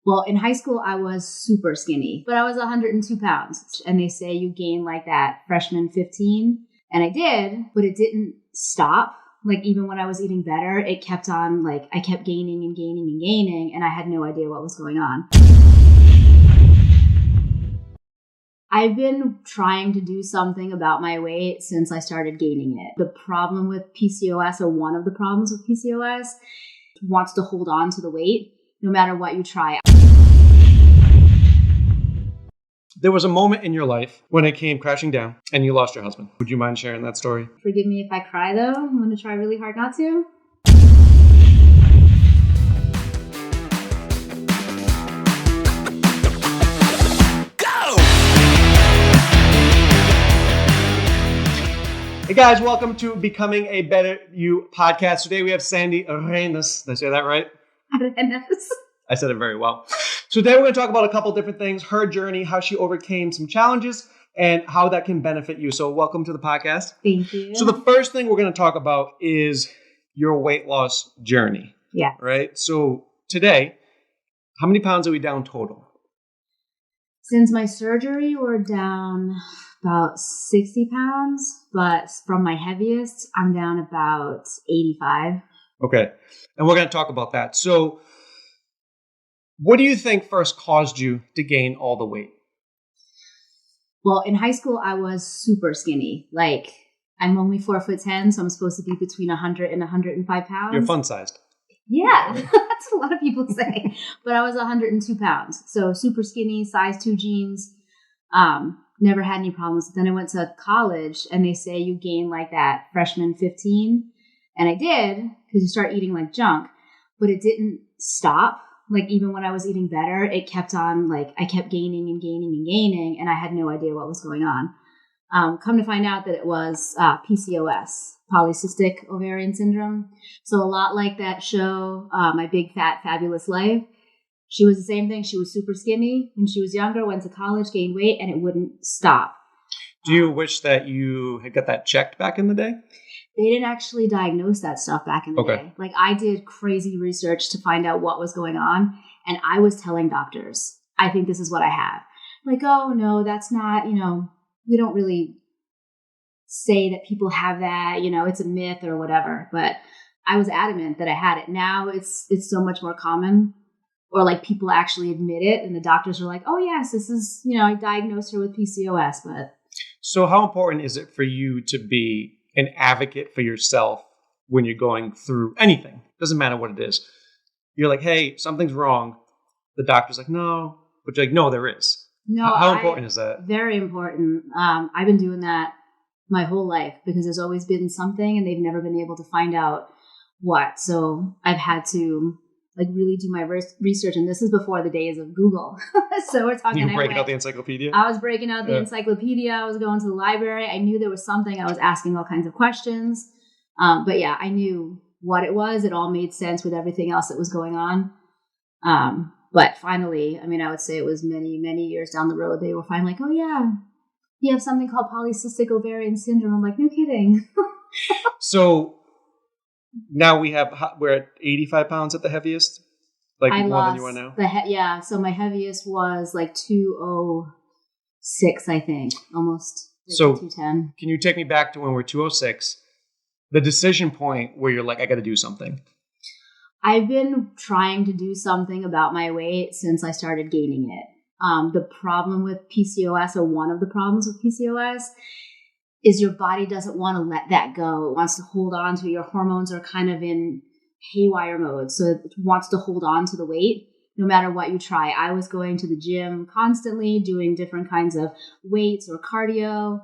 Well, in high school, I was super skinny, but I was 102 pounds. And they say you gain like that freshman 15. And I did, but it didn't stop. Like even when I was eating better, it kept on like I kept gaining and gaining and gaining. And I had no idea what was going on. I've been trying to do something about my weight since I started gaining it. The problem with PCOS, or one of the problems with PCOS, wants to hold on to the weight no matter what you try. There was a moment in your life when it came crashing down and you lost your husband. Would you mind sharing that story? Forgive me if I cry, though. I'm going to try really hard not to. Hey guys, welcome to Becoming a Better You podcast. Today we have Sandi Arenas. Did I say that right? Arenas. I said it very well. So today we're going to talk about a couple different things, her journey, how she overcame some challenges, and how that can benefit you. So welcome to the podcast. Thank you. So the first thing we're going to talk about is your weight loss journey. Yeah. Right? So today, how many pounds are we down total? Since my surgery, we're down about 60 pounds, but from my heaviest, I'm down about 85. Okay. And we're going to talk about that. So what do you think first caused you to gain all the weight? Well, in high school, I was super skinny. Like, I'm only 4'10", so I'm supposed to be between 100 and 105 pounds. You're fun-sized. Yeah, that's what a lot of people say. But I was 102 pounds. So super skinny, size 2 jeans. Never had any problems. Then I went to college and they say you gain like that freshman 15. And I did, because you start eating like junk. But it didn't stop. Like even when I was eating better, it kept on like I kept gaining and gaining and gaining. And I had no idea what was going on. Come to find out that it was PCOS. Polycystic Ovarian Syndrome. So a lot like that show, My Big Fat Fabulous Life. She was the same thing. She was super skinny when she was younger, went to college, gained weight, and it wouldn't stop. Do you wish that you had got that checked back in the day? They didn't actually diagnose that stuff back in the day. Like I did crazy research to find out what was going on. And I was telling doctors, I think this is what I have. Like, oh no, that's not, we don't really say that people have that, it's a myth or whatever, but I was adamant that I had it. Now it's so much more common, or like people actually admit it and the doctors are like, oh yes, this is, I diagnosed her with PCOS. But so how important is it for you to be an advocate for yourself when you're going through anything? Doesn't matter what it is. You're like, hey, something's wrong. The doctor's like, no, but you're like, no, there is. No, how important is that? Very important. I've been doing that my whole life because there's always been something and they've never been able to find out what. So I've had to like really do my research, and this is before the days of Google. So we're talking. You breaking out the encyclopedia? I was breaking out the encyclopedia. I was going to the library. I knew there was something. I was asking all kinds of questions. But yeah, I knew what it was. It all made sense with everything else that was going on. But finally, I would say it was many, many years down the road, they were finally like, oh yeah, you have something called Polycystic Ovarian Syndrome. I'm like, no kidding. So now we're at 85 pounds at the heaviest? Like more than you are now? So my heaviest was like 206, I think. Almost like so 210. Can you take me back to when we're 206? The decision point where you're like, I got to do something. I've been trying to do something about my weight since I started gaining it. The problem with PCOS, or one of the problems with PCOS, is your body doesn't want to let that go. It wants to hold on to it. Your hormones are kind of in haywire mode. So it wants to hold on to the weight no matter what you try. I was going to the gym constantly, doing different kinds of weights or cardio.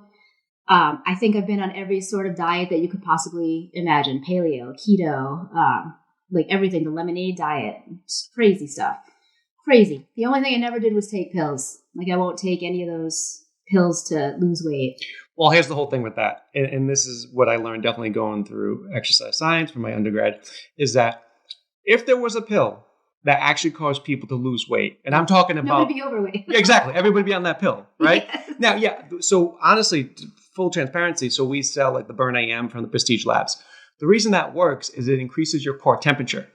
I think I've been on every sort of diet that you could possibly imagine. Paleo, keto, like everything, the lemonade diet, crazy stuff. Crazy. The only thing I never did was take pills. Like I won't take any of those pills to lose weight. Well, here's the whole thing with that. And this is what I learned definitely going through exercise science from my undergrad, is that if there was a pill that actually caused people to lose weight, and I'm talking about... Nobody be overweight. Yeah, exactly. Everybody be on that pill, right? Yes. Now, yeah. So honestly, full transparency, so we sell like the Burn AM from the Prestige Labs. The reason that works is it increases your core temperature.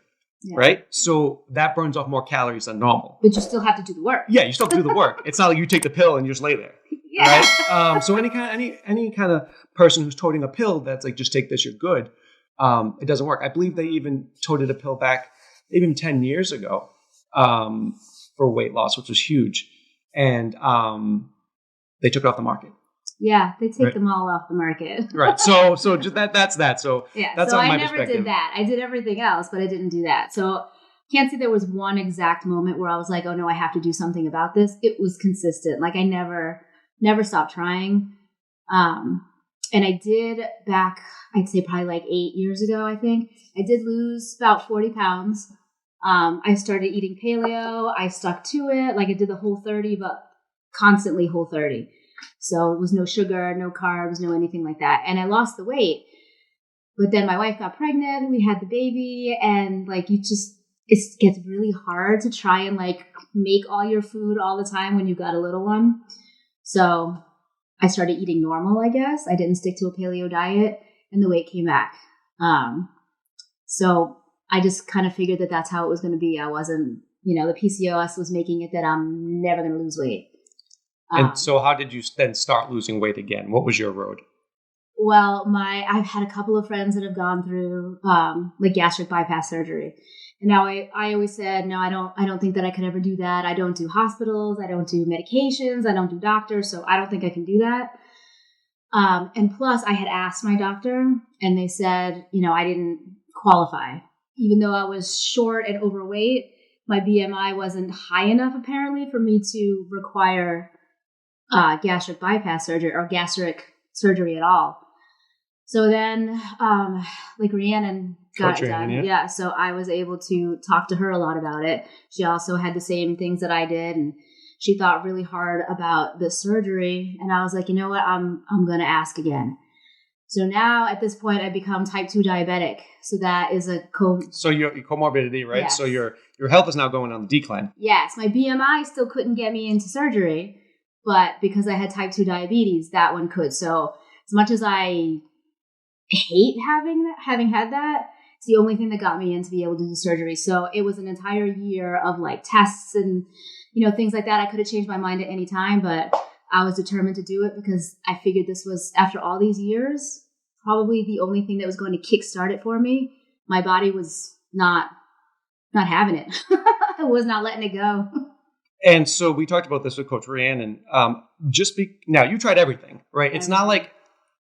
right? So that burns off more calories than normal. But you still have to do the work. Yeah, you still have to do the work. It's not like you take the pill and you just lay there, right? So any kind of person who's toting a pill that's like, just take this, you're good. It doesn't work. I believe they even toted a pill back even 10 years ago for weight loss, which was huge. And they took it off the market. Yeah, they take them all off the market. Right. So just that's that. So that's I never did that. I did everything else, but I didn't do that. So can't say there was one exact moment where I was like, oh no, I have to do something about this. It was consistent. Like I never stopped trying. And I did back, I'd say probably like 8 years ago, I think. I did lose about 40 pounds. I started eating paleo. I stuck to it. Like I did the Whole30, but constantly Whole30. So it was no sugar, no carbs, no anything like that. And I lost the weight. But then my wife got pregnant. We had the baby. And like it gets really hard to try and like make all your food all the time when you got a little one. So I started eating normal, I guess. I didn't stick to a paleo diet and the weight came back. So I just kind of figured that that's how it was going to be. I wasn't, the PCOS was making it that I'm never going to lose weight. And so how did you then start losing weight again? What was your road? Well, I've had a couple of friends that have gone through like gastric bypass surgery. And now I always said, no, I don't think that I could ever do that. I don't do hospitals. I don't do medications. I don't do doctors. So I don't think I can do that. And plus I had asked my doctor and they said, I didn't qualify. Even though I was short and overweight, my BMI wasn't high enough apparently for me to require gastric bypass surgery or gastric surgery at all. So then, like Rhiannon got it done. Yeah. So I was able to talk to her a lot about it. She also had the same things that I did. And she thought really hard about the surgery. And I was like, you know what? I'm going to ask again. So now at this point, I become type 2 diabetic. So that is So your comorbidity, right? Yes. So your health is now going on the decline. Yes. My BMI still couldn't get me into surgery. But because I had type 2 diabetes, that one could. So as much as I hate having had that, it's the only thing that got me in to be able to do surgery. So it was an entire year of like tests and, things like that. I could have changed my mind at any time, but I was determined to do it because I figured this was, after all these years, probably the only thing that was going to kickstart it for me. My body was not having it. It was not letting it go. And so we talked about this with Coach Rhiannon. Now you tried everything, right? It's not like,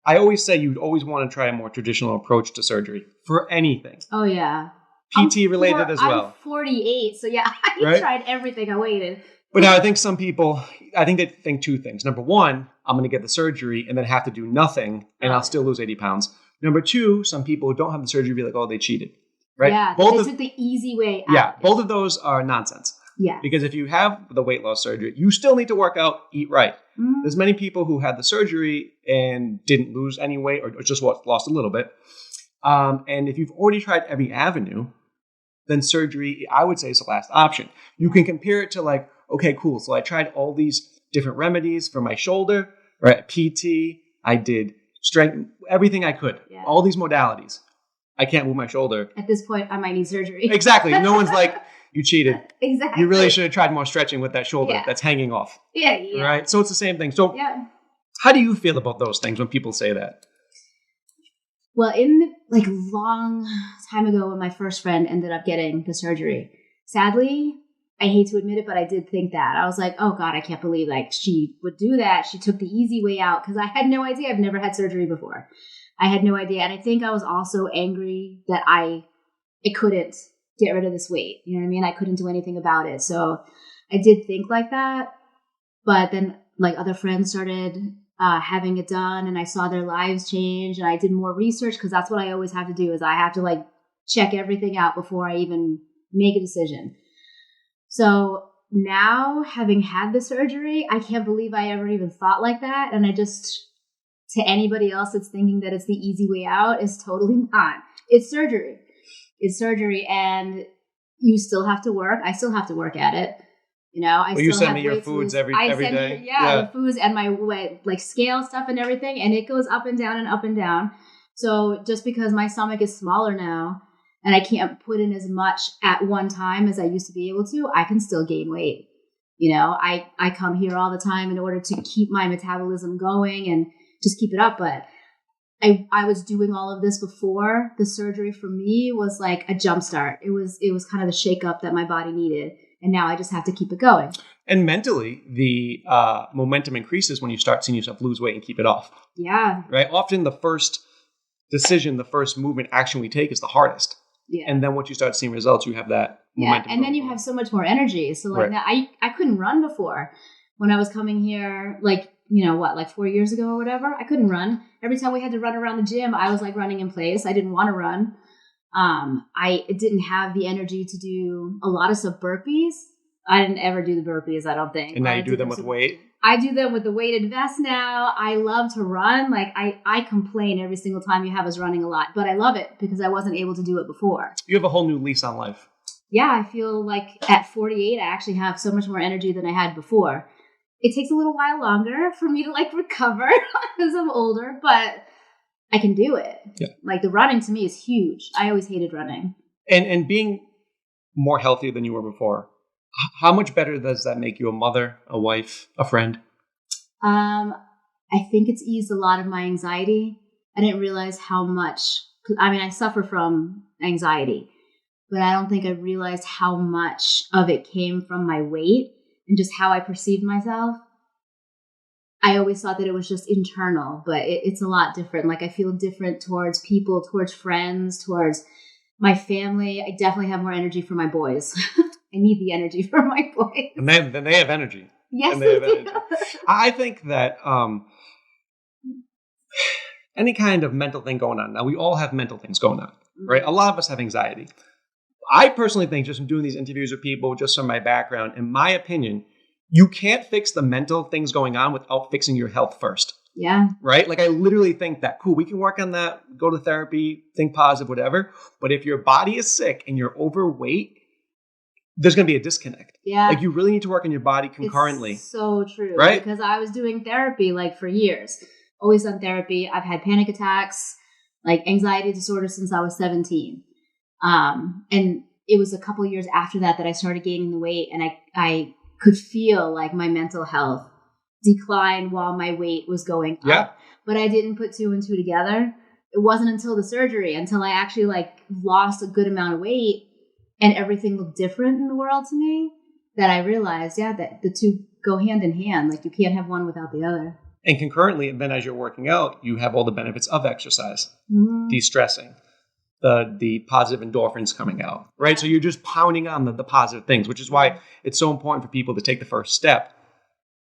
I always say you'd always want to try a more traditional approach to surgery for anything. Oh yeah. PT related as well. I'm 48, so yeah, I tried everything. I waited. But now I think some people, they think two things. Number one, I'm going to get the surgery and then have to do nothing and I'll still lose 80 pounds. Number two, some people who don't have the surgery be like, oh, they cheated, right? Yeah, they took the easy way out. Yeah, both of those are nonsense. Yeah. Because if you have the weight loss surgery, you still need to work out, eat right. Mm-hmm. There's many people who had the surgery and didn't lose any weight or just lost a little bit. And if you've already tried every avenue, then surgery, I would say, is the last option. You can compare it to like, okay, cool. So I tried all these different remedies for my shoulder, right? PT, I did strength, everything I could, all these modalities. I can't move my shoulder. At this point, I might need surgery. Exactly. No one's like, you cheated. Exactly. You really should have tried more stretching with that shoulder that's hanging off. Yeah. Right? So it's the same thing. So how do you feel about those things when people say that? Well, in the long time ago when my first friend ended up getting the surgery, sadly, I hate to admit it, but I did think that. I was like, oh God, I can't believe she would do that. She took the easy way out because I had no idea. I've never had surgery before. I had no idea. And I think I was also angry that I couldn't get rid of this weight. You know what I mean? I couldn't do anything about it. So I did think like that. But then other friends started having it done and I saw their lives change and I did more research because that's what I always have to do is I have to check everything out before I even make a decision. So now having had the surgery, I can't believe I ever even thought like that. And to anybody else that's thinking that it's the easy way out is totally not. It's surgery. It's surgery and you still have to work. I still have to work at it. You send me your foods every day. The foods and my scale stuff and everything. And it goes up and down and up and down. So just because my stomach is smaller now and I can't put in as much at one time as I used to be able to, I can still gain weight. I come here all the time in order to keep my metabolism going and just keep it up. But I was doing all of this before. The surgery for me was like a jump start. It was kind of the shake up that my body needed. And now I just have to keep it going. And mentally, the momentum increases when you start seeing yourself lose weight and keep it off. Yeah. Right? Often the first decision, the first movement, action we take is the hardest. Yeah. And then once you start seeing results, you have that momentum. And then you have so much more energy. So like now, I couldn't run before. When I was coming here, like 4 years ago or whatever, I couldn't run. Every time we had to run around the gym, I was like running in place. I didn't want to run. I didn't have the energy to do a lot of burpees. I didn't ever do the burpees, I don't think. And now you do them with weight? I do them with the weighted vest now. I love to run. Like I complain every single time you have us running a lot, but I love it because I wasn't able to do it before. You have a whole new lease on life. Yeah, I feel like at 48, I actually have so much more energy than I had before. It takes a little while longer for me to like recover as I'm older, but I can do it. Yeah. Like the running to me is huge. I always hated running. And being more healthy than you were before, how much better does that make you a mother, a wife, a friend? I think it's eased a lot of my anxiety. I didn't realize how much, I suffer from anxiety, but I don't think I realized how much of it came from my weight and just how I perceived myself. I always thought that it was just internal, but it's a lot different. Like I feel different towards people, towards friends, towards my family. I definitely have more energy for my boys. I need the energy for my boys. And then they have energy. Yes, and they have energy. I think that any kind of mental thing going on. Now, we all have mental things going on, right? A lot of us have anxiety. I personally think, just from doing these interviews with people, just from my background, in my opinion, you can't fix the mental things going on without fixing your health first. Yeah. Right? Like I literally think that, cool, we can work on that, go to therapy, think positive, whatever. But if your body is sick and you're overweight, there's going to be a disconnect. Yeah. Like you really need to work on your body concurrently. It's so true. Right? Because I was doing therapy like for years. Always done therapy. I've had panic attacks, like anxiety disorder since I was 17. And it was a couple of years after that I started gaining the weight, and I could feel like my mental health decline while my weight was going up. But I didn't put two and two together. It wasn't until the surgery, until I actually like lost a good amount of weight and everything looked different in the world to me, that I realized, that the two go hand in hand. Like you can't have one without the other. And concurrently, then as you're working out, you have all the benefits of exercise, de-stressing, the positive endorphins coming out, right? So you're just pounding on the positive things, which is why it's so important for people to take the first step.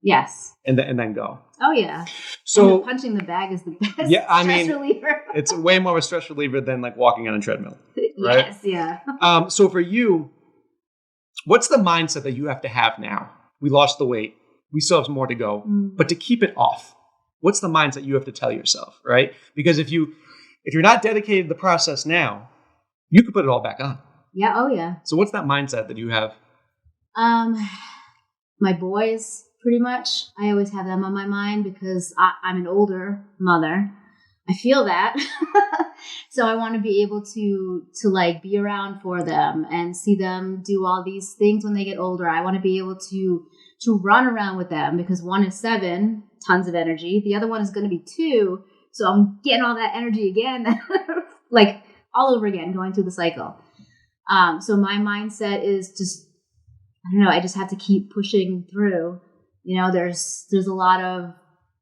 Yes. And then go. Oh, yeah. So punching the bag is the best stress reliever. It's way more of a stress reliever than like walking on a treadmill. Right? Yes, yeah. So for you, what's the mindset that you have to have now? We lost the weight. We still have more to go. But to keep it off, what's the mindset you have to tell yourself, right? Because if you're not dedicated to the process now, you could put it all back on. Yeah, oh yeah. So what's that mindset that you have? My boys, pretty much. I always have them on my mind because I'm an older mother. I feel that. So I want to be able to like be around for them and see them do all these things when they get older. I want to be able to run around with them because one is 7, tons of energy. The other one is going to be 2. So I'm getting all that energy again, like all over again, going through the cycle. So my mindset is just, I don't know, I just have to keep pushing through. There's a lot of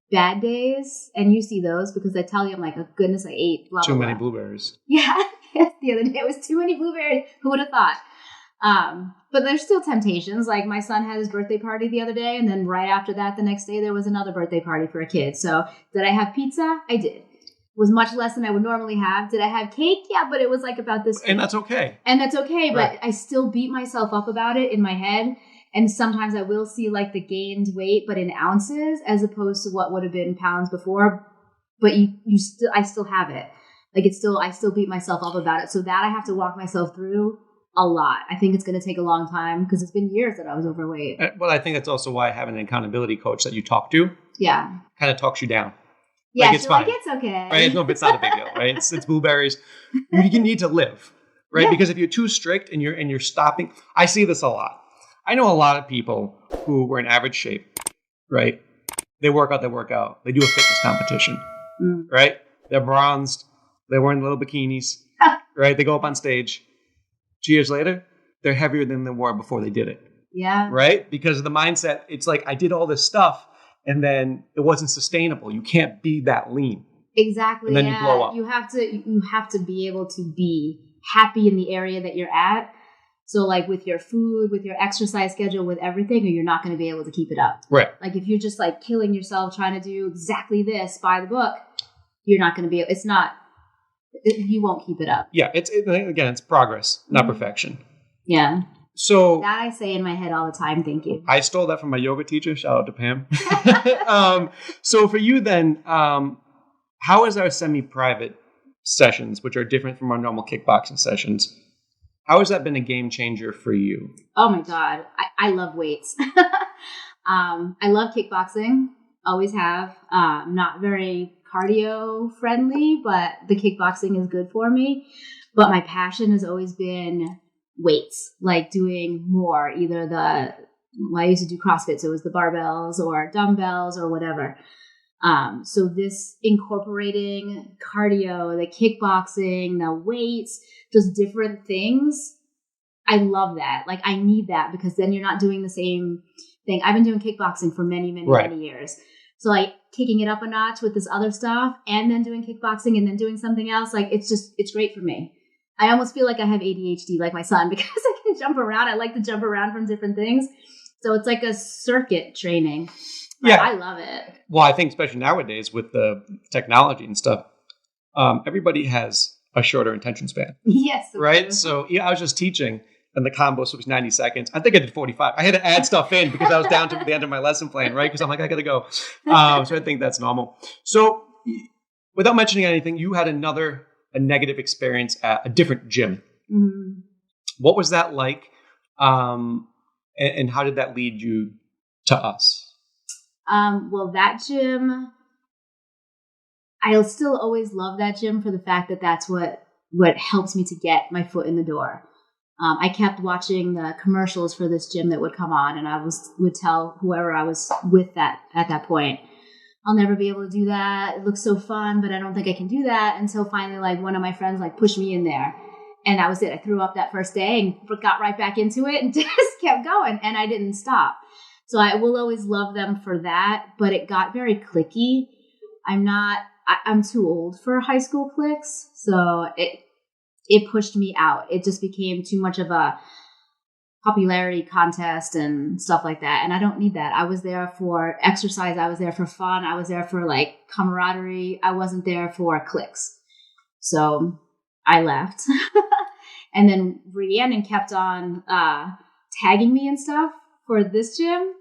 bad days, and you see those because I tell you, I'm like, oh goodness, I ate blah, too blah, many blah. blueberries. Yeah, the other day it was too many blueberries. Who would have thought? But there's still temptations. Like my son had his birthday party the other day, and then right after that, the next day there was another birthday party for a kid. So did I have pizza? I did. It was much less than I would normally have. Did I have cake? Yeah, but it was like about this. And that's okay. And that's okay, right. But I still beat myself up about it in my head. And sometimes I will see like the gained weight, but in ounces as opposed to what would have been pounds before. But I still have it. Like I still beat myself up about it. So that I have to walk myself through a lot. I think it's going to take a long time because it's been years that I was overweight. Well, I think that's also why having an accountability coach that you talk to, kind of talks you down. Yeah, like it's fine. Like it's okay. Right? No, it's not a big deal, right? It's blueberries. You need to live. right? Yeah. Because if you're too strict and you're stopping, I see this a lot. I know a lot of people who were in average shape, right? They work out, they do a fitness competition, right? They're bronzed, they're wearing little bikinis, right? They go up on stage. 2 years later, they're heavier than they were before they did it. Yeah. Right? Because of the mindset, it's like I did all this stuff and then it wasn't sustainable. You can't be that lean. Exactly. And then you blow up. You have to be able to be happy in the area that you're at. So like with your food, with your exercise schedule, with everything, or you're not going to be able to keep it up. Right. Like if you're just like killing yourself trying to do exactly this by the book, you're not going to be, you won't keep it up. Yeah. It's progress, not perfection. Yeah. So that I say in my head all the time. Thank you. I stole that from my yoga teacher. Shout out to Pam. So for you then, how is our semi-private sessions, which are different from our normal kickboxing sessions, how has that been a game changer for you? Oh my God. I love weights. I love kickboxing. Always have. Not very cardio friendly, but the kickboxing is good for me. But my passion has always been weights, like doing more, either I used to do CrossFit, so it was the barbells or dumbbells or whatever. So this incorporating cardio, the kickboxing, the weights, just different things. I love that. Like I need that because then you're not doing the same thing. I've been doing kickboxing for many years. So like kicking it up a notch with this other stuff and then doing kickboxing and then doing something else, like it's great for me. I almost feel like I have ADHD like my son because I can jump around. I like to jump around from different things. So it's like a circuit training. But yeah. I love it. Well, I think especially nowadays with the technology and stuff, everybody has a shorter attention span. Yes. Right? True. So I was just teaching and the combo was 90 seconds. I think I did 45. I had to add stuff in because I was down to the end of my lesson plan, right? Because I'm like, I got to go. So I think that's normal. So without mentioning anything, you had a negative experience at a different gym. Mm-hmm. What was that like? And how did that lead you to us? Well, that gym, I'll still always love that gym for the fact that that's what helps me to get my foot in the door. I kept watching the commercials for this gym that would come on, and I would tell whoever I was with at that point, I'll never be able to do that. It looks so fun, but I don't think I can do that. Until finally, like one of my friends like pushed me in there, and that was it. I threw up that first day and got right back into it and just kept going, and I didn't stop. So I will always love them for that, but it got very cliquey. I'm too old for high school cliques, so it pushed me out. It just became too much of a popularity contest and stuff like that. And I don't need that. I was there for exercise. I was there for fun. I was there for like camaraderie. I wasn't there for cliques. So I left. And then Rhiannon kept on tagging me and stuff for this gym.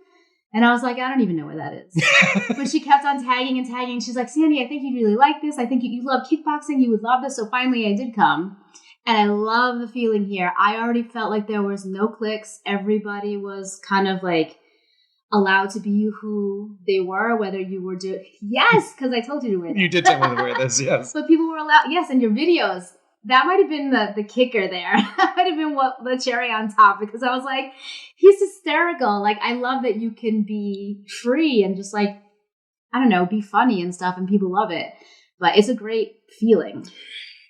And I was like, I don't even know where that is. But she kept on tagging and tagging. She's like, Sandi, I think you'd really like this. I think you love kickboxing. You would love this. So finally I did come. And I love the feeling here. I already felt like there was no cliques. Everybody was kind of like allowed to be who they were, whether you were doing, yes, because I told you to wear that. You did tell me to wear this, yes. But people were allowed, yes, in your videos. That might have been the kicker there. That might have been the cherry on top, because I was like, he's hysterical. Like, I love that you can be free and just like, I don't know, be funny and stuff, and people love it. But it's a great feeling.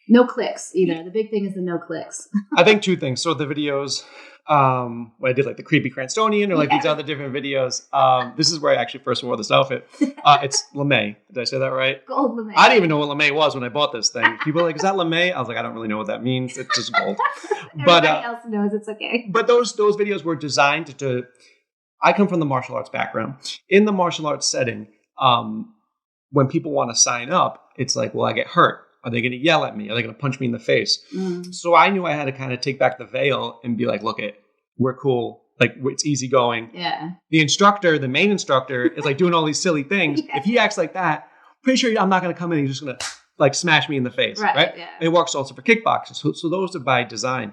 No clicks either. The big thing is the no clicks. I think two things. So the videos, when I did like the creepy Cranstonian or like these other different videos, this is where I actually first wore this outfit. It's LeMay. Did I say that right? Gold LeMay. I didn't even know what LeMay was when I bought this thing. People were like, is that LeMay? I was like, I don't really know what that means. It's just gold. Everybody else knows. It's okay. But those videos were designed to, I come from the martial arts background. In the martial arts setting, when people want to sign up, it's like, well, I get hurt. Are they going to yell at me? Are they going to punch me in the face? So I knew I had to kind of take back the veil and be like, look, we're cool. Like, it's easygoing. Yeah. The main instructor is like doing all these silly things. Yeah. If he acts like that, pretty sure I'm not going to come in and he's just going to like smash me in the face. Right? Yeah. And it works also for kickboxing. So those are by design.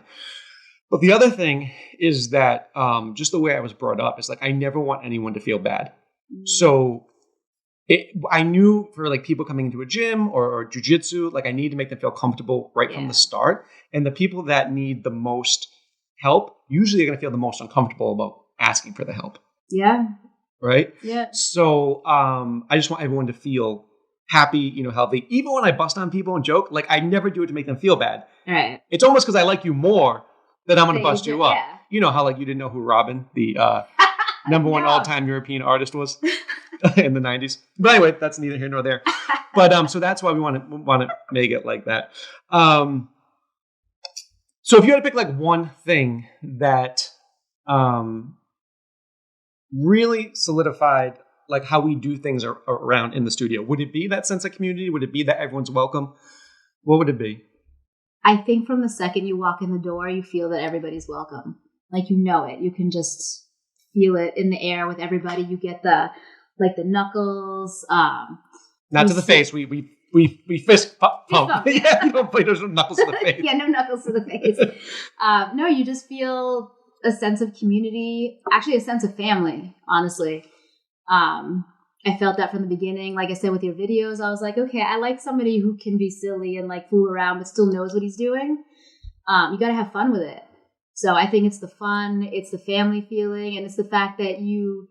But the other thing is that just the way I was brought up is like, I never want anyone to feel bad. So I knew for like people coming into a gym or jujitsu, like I need to make them feel comfortable right from the start. And the people that need the most help usually are going to feel the most uncomfortable about asking for the help. Yeah. Right. Yeah. So I just want everyone to feel happy, healthy. Even when I bust on people and joke, like I never do it to make them feel bad. Right. It's almost because I like you more that I'm going to bust you up. Yeah. You know how like you didn't know who Robin, the number one all-time European artist was in the 90s. But anyway, that's neither here nor there. But so that's why we want to make it like that. So if you had to pick like one thing that really solidified like how we do things around in the studio, would it be that sense of community? Would it be that everyone's welcome? What would it be? I think from the second you walk in the door, you feel that everybody's welcome. Like, you know it. You can just feel it in the air with everybody. You get the knuckles. Not to the face. We fist pump. Yeah, you don't play those knuckles to the face. Yeah, no knuckles to the face. No, you just feel a sense of community, actually a sense of family, honestly. I felt that from the beginning. Like I said, with your videos, I was like, okay, I like somebody who can be silly and like fool around, but still knows what he's doing. You got to have fun with it. So I think it's the fun, it's the family feeling, and it's the fact that you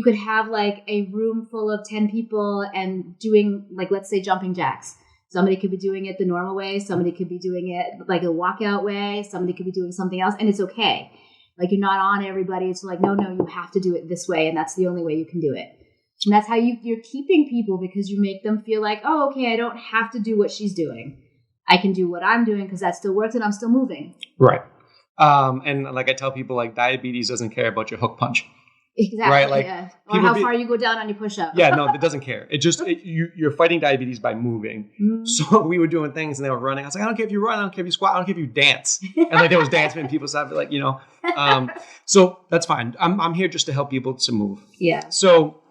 could have like a room full of 10 people and doing like, let's say jumping jacks. Somebody could be doing it the normal way. Somebody could be doing it like a walkout way. Somebody could be doing something else, and it's okay. Like, you're not on everybody. It's like, no, you have to do it this way, and that's the only way you can do it. And that's how you're keeping people, because you make them feel like, oh, okay, I don't have to do what she's doing. I can do what I'm doing because that still works and I'm still moving. Right. And like I tell people, like diabetes doesn't care about your hook punch. Exactly. Right. Like, yeah. Or how far you go down on your push-up. Yeah, no, it doesn't care. It just, you're fighting diabetes by moving. Mm-hmm. So we were doing things and they were running. I was like, I don't care if you run, I don't care if you squat, I don't care if you dance. And like there was dancing and people started like, so that's fine. I'm here just to help people to move. Yeah. So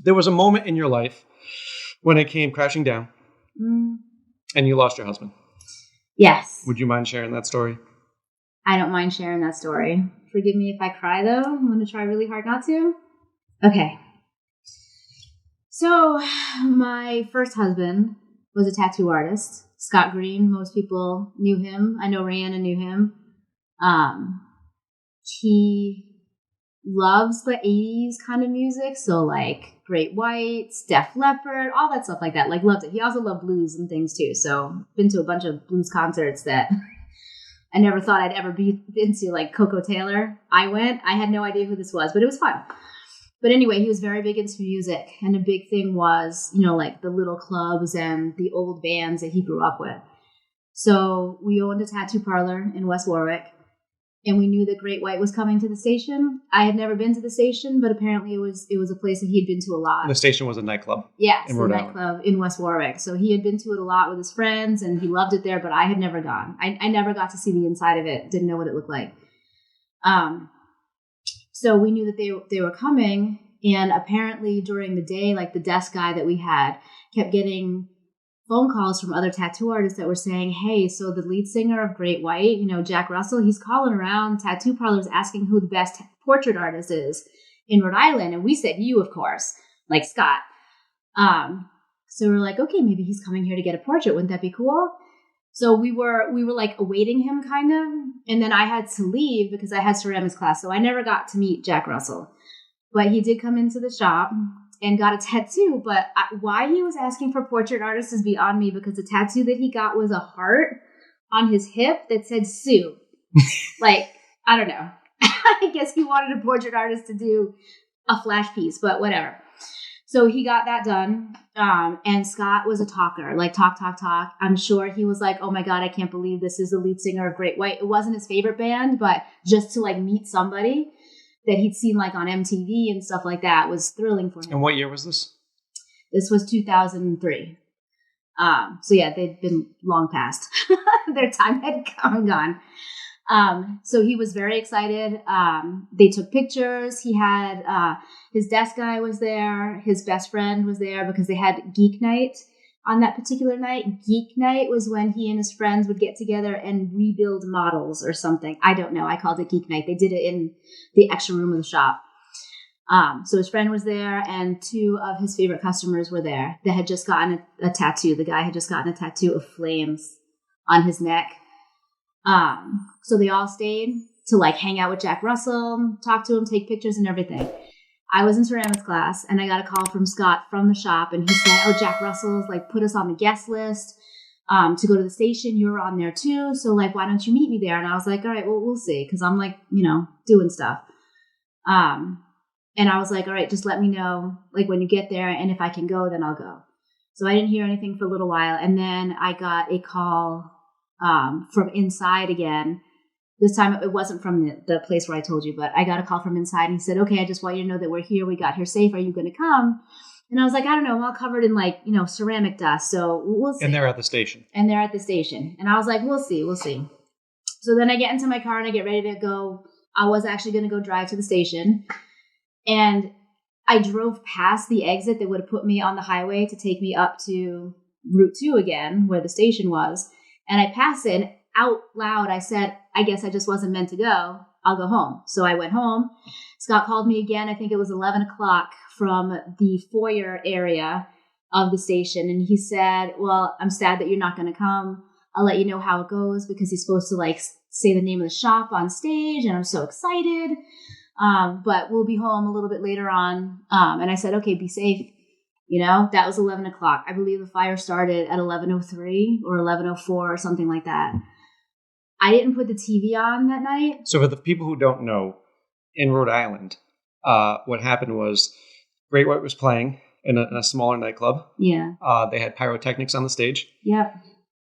there was a moment in your life when it came crashing down and you lost your husband. Yes. Would you mind sharing that story? I don't mind sharing that story. Forgive me if I cry, though. I'm going to try really hard not to. Okay. So my first husband was a tattoo artist, Scott Green. Most people knew him. I know Rihanna knew him. He loves the 80s kind of music. So like Great White, Def Leppard, all that stuff like that. Like, loved it. He also loved blues and things too. So been to a bunch of blues concerts that I never thought I'd ever be into, like Coco Taylor. I went. I had no idea who this was, but it was fun. But anyway, he was very big into music. And a big thing was, like the little clubs and the old bands that he grew up with. So we owned a tattoo parlor in West Warwick. And we knew that Great White was coming to the station. I had never been to the station, but apparently it was a place that he had been to a lot. The station was a nightclub. Yes, a nightclub in West Warwick. So he had been to it a lot with his friends, and he loved it there, but I had never gone. I never got to see the inside of it. Didn't know what it looked like. So we knew that they were coming, and apparently during the day, like the desk guy that we had kept getting phone calls from other tattoo artists that were saying, hey, so the lead singer of Great White, Jack Russell, he's calling around tattoo parlors asking who the best portrait artist is in Rhode Island. And we said you, of course, like Scott. So we're like, okay, maybe he's coming here to get a portrait. Wouldn't that be cool? So we were like awaiting him kind of. And then I had to leave because I had ceramics class. So I never got to meet Jack Russell. But he did come into the shop and got a tattoo, but why he was asking for portrait artists is beyond me, because the tattoo that he got was a heart on his hip that said Sue. Like, I don't know. I guess he wanted a portrait artist to do a flash piece, but whatever. So he got that done, and Scott was a talker, like talk. I'm sure he was like, oh my God, I can't believe this is the lead singer of Great White. It wasn't his favorite band, but just to like meet somebody that he'd seen like on MTV and stuff like that was thrilling for him. And what year was this? This was 2003. So yeah, they'd been long past. Their time had come and gone. So he was very excited. They took pictures. He had, his desk guy was there. His best friend was there because they had Geek Night on that particular night. Geek Night was when he and his friends would get together and rebuild models or something. I don't know. I called it Geek Night. They did it in the extra room of the shop. So his friend was there, and two of his favorite customers were there that had just gotten a tattoo. The guy had just gotten a tattoo of flames on his neck. So they all stayed to like hang out with Jack Russell, talk to him, take pictures and everything. I was in ceramics class, and I got a call from Scott from the shop, and he said, "Oh, Jack Russell's like put us on the guest list to go to the station. You're on there too. So like, why don't you meet me there?" And I was like, "All right, well, we'll see," because I'm like, doing stuff. And I was like, "All right, just let me know like when you get there, and if I can go, then I'll go." So I didn't hear anything for a little while, and then I got a call from inside again. This time it wasn't from the place where I told you, but I got a call from inside, and he said, "Okay, I just want you to know that we're here. We got here safe. Are you going to come?" And I was like, "I don't know. I'm all covered in like, ceramic dust. So we'll see." And they're at the station. And I was like, we'll see. So then I get into my car and I get ready to go. I was actually going to go drive to the station. And I drove past the exit that would have put me on the highway to take me up to Route 2 again, where the station was. And I passed it, and out loud I said, "I guess I just wasn't meant to go. I'll go home." So I went home. Scott called me again. I think it was 11 o'clock from the foyer area of the station. And he said, "Well, I'm sad that you're not going to come. I'll let you know how it goes," because he's supposed to like say the name of the shop on stage. And I'm so excited. But we'll be home a little bit later on. And I said, "Okay, be safe." That was 11 o'clock. I believe the fire started at 11:03 or 11:04 or something like that. I didn't put the TV on that night. So for the people who don't know, in Rhode Island, what happened was Great White was playing in a smaller nightclub. Yeah. They had pyrotechnics on the stage. Yep.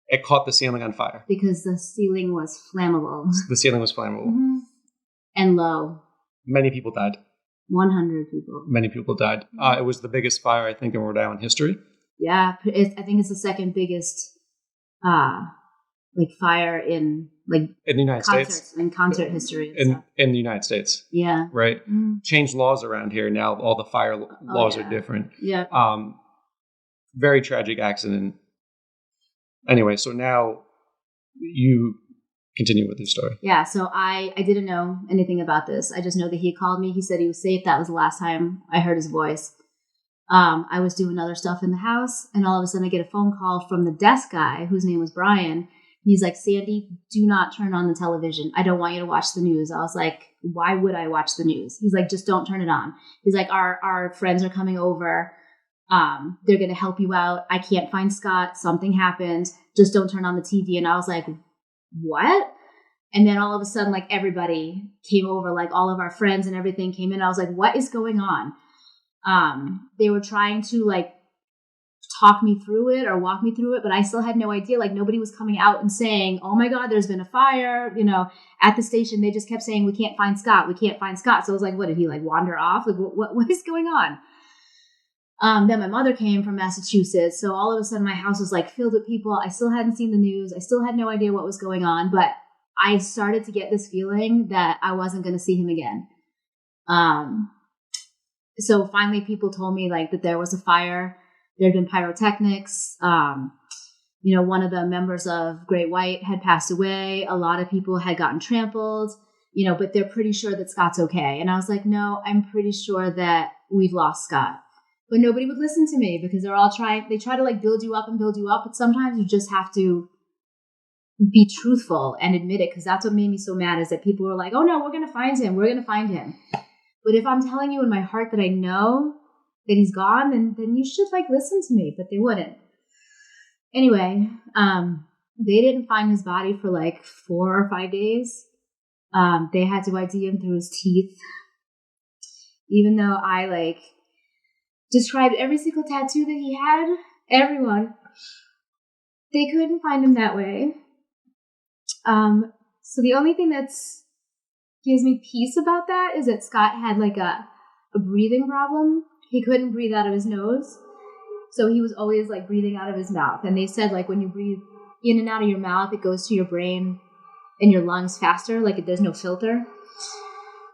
It caught the ceiling on fire. Because the ceiling was flammable. The ceiling was flammable. Mm-hmm. And low. Many people died. 100 people. Many people died. It was the biggest fire, I think, in Rhode Island history. Yeah. I think it's the second biggest fire in the United States. In concert history. In the United States. Yeah. Right? Mm-hmm. Changed laws around here. Now all the fire laws are different. Yeah. Very tragic accident. Anyway, so now you continue with your story. Yeah, so I didn't know anything about this. I just know that he called me. He said he was safe. That was the last time I heard his voice. I was doing other stuff in the house, and all of a sudden I get a phone call from the desk guy, whose name was Brian. He's like, "Sandi, do not turn on the television. I don't want you to watch the news." I was like, "Why would I watch the news?" He's like, "Just don't turn it on." He's like, our friends are coming over. They're going to help you out. I can't find Scott. Something happened. Just don't turn on the TV. And I was like, "What?" And then all of a sudden, like everybody came over, like all of our friends and everything came in. I was like, "What is going on?" They were trying to like talk me through it or walk me through it, but I still had no idea. Like nobody was coming out and saying, "Oh my God, there's been a fire," at the station. They just kept saying, "We can't find Scott. We can't find Scott." So I was like, what, did he like wander off? Like what is going on? Then my mother came from Massachusetts. So all of a sudden my house was like filled with people. I still hadn't seen the news. I still had no idea what was going on, but I started to get this feeling that I wasn't going to see him again. So finally people told me like that there was a fire. There had been pyrotechnics. One of the members of Great White had passed away. A lot of people had gotten trampled, but they're pretty sure that Scott's okay. And I was like, "No, I'm pretty sure that we've lost Scott." But nobody would listen to me because they try to like build you up. But sometimes you just have to be truthful and admit it. Cause that's what made me so mad is that people were like, "Oh no, we're going to find him. We're going to find him." But if I'm telling you in my heart that I know that he's gone, then you should like listen to me, but they wouldn't. Anyway, they didn't find his body for like 4 or 5 days. They had to ID him through his teeth. Even though I like described every single tattoo that he had, everyone, they couldn't find him that way. So the only thing that's gives me peace about that is that Scott had like a breathing problem. He couldn't breathe out of his nose. So he was always like breathing out of his mouth. And they said like when you breathe in and out of your mouth, it goes to your brain and your lungs faster. Like there's no filter.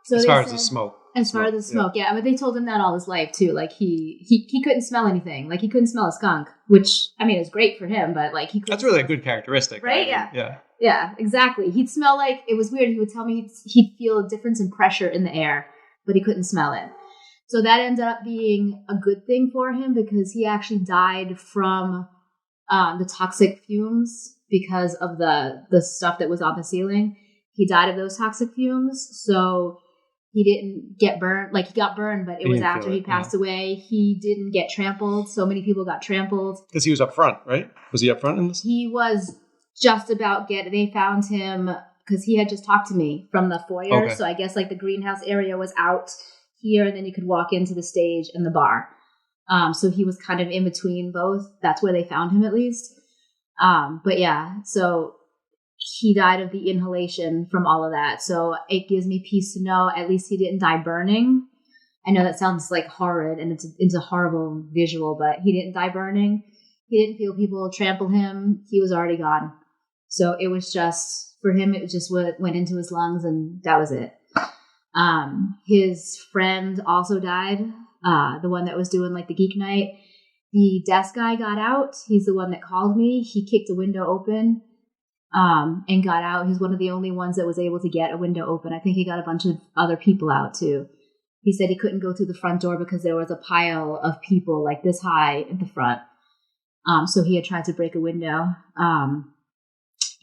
So as far as the smoke. As far as the smoke, yeah. But they told him that all his life too. Like he couldn't smell anything. Like he couldn't smell a skunk, which I mean is great for him, but like he couldn't. That's really a good characteristic, right? I mean, yeah. Yeah, exactly. He'd smell like, it was weird. He would tell me he'd feel a difference in pressure in the air, but he couldn't smell it. So that ended up being a good thing for him because he actually died from the toxic fumes because of the stuff that was on the ceiling. He died of those toxic fumes. So he didn't get burned. Like, he got burned, but it was after he passed away. He didn't get trampled. So many people got trampled. Because he was up front, right? Was he up front in this? He was just about they found him because he had just talked to me from the foyer. Okay. So I guess like the greenhouse area was out here, and then you could walk into the stage and the bar. So he was kind of in between both. That's where they found him, at least. But yeah, so he died of the inhalation from all of that. So it gives me peace to know at least he didn't die burning. I know that sounds like horrid and it's a horrible visual, but he didn't die burning. He didn't feel people trample him. He was already gone. So it was just, for him, it just went into his lungs, and that was it. His friend also died. The one that was doing like the geek night. The desk guy got out. He's the one that called me. He kicked the window open. And got out. He's one of the only ones that was able to get a window open. I think he got a bunch of other people out too. He said he couldn't go through the front door because there was a pile of people like this high at the front. So he had tried to break a window. And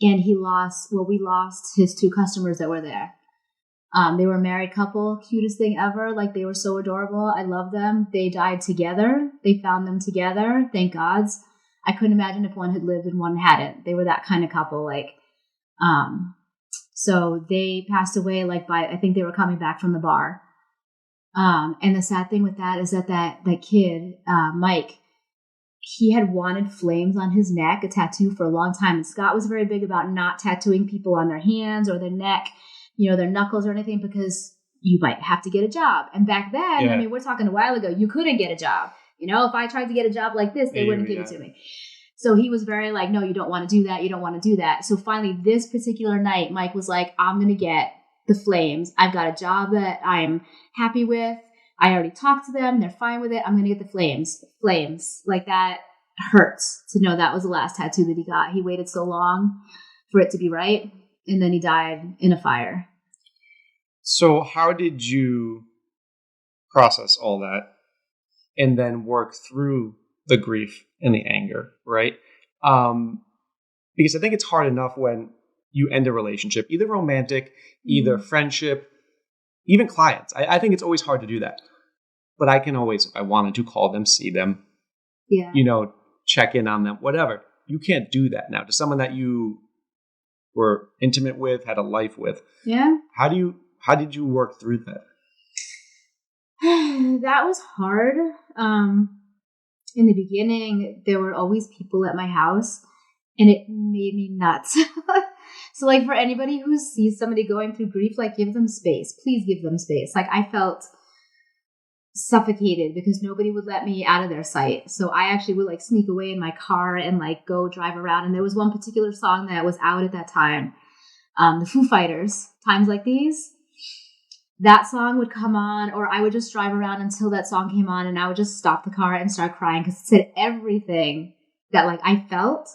we lost his 2 customers that were there. They were a married couple, cutest thing ever. Like, they were so adorable. I love them. They died together. They found them together. Thank gods. I couldn't imagine if one had lived and one hadn't. They were that kind of couple. So they passed away I think they were coming back from the bar. And the sad thing with that is that kid, Mike, he had wanted flames on his neck, a tattoo, for a long time. And Scott was very big about not tattooing people on their hands or their neck, their knuckles or anything, because you might have to get a job. And back then, I mean, we're talking a while ago, you couldn't get a job. If I tried to get a job like this, they wouldn't give it to me. So he was very like, no, you don't want to do that. You don't want to do that. So finally, this particular night, Mike was like, I'm going to get the flames. I've got a job that I'm happy with. I already talked to them. They're fine with it. I'm going to get the flames. Flames. Like, that hurts to know that was the last tattoo that he got. He waited so long for it to be right. And then he died in a fire. So how did you process all that and then work through the grief and the anger, right? Because I think it's hard enough when you end a relationship, either romantic, either friendship, even clients. I think it's always hard to do that. But I can always, if I wanted to, call them, see them, check in on them, whatever. You can't do that now. To someone that you were intimate with, had a life with. Yeah. How did you work through that? That was hard. In the beginning, there were always people at my house, and it made me nuts. So, for anybody who sees somebody going through grief, give them space. Please give them space. I felt suffocated because nobody would let me out of their sight. So I actually would sneak away in my car and go drive around. And there was one particular song that was out at that time, the Foo Fighters, Times Like These. That song would come on, or I would just drive around until that song came on, and I would just stop the car and start crying because it said everything that I felt.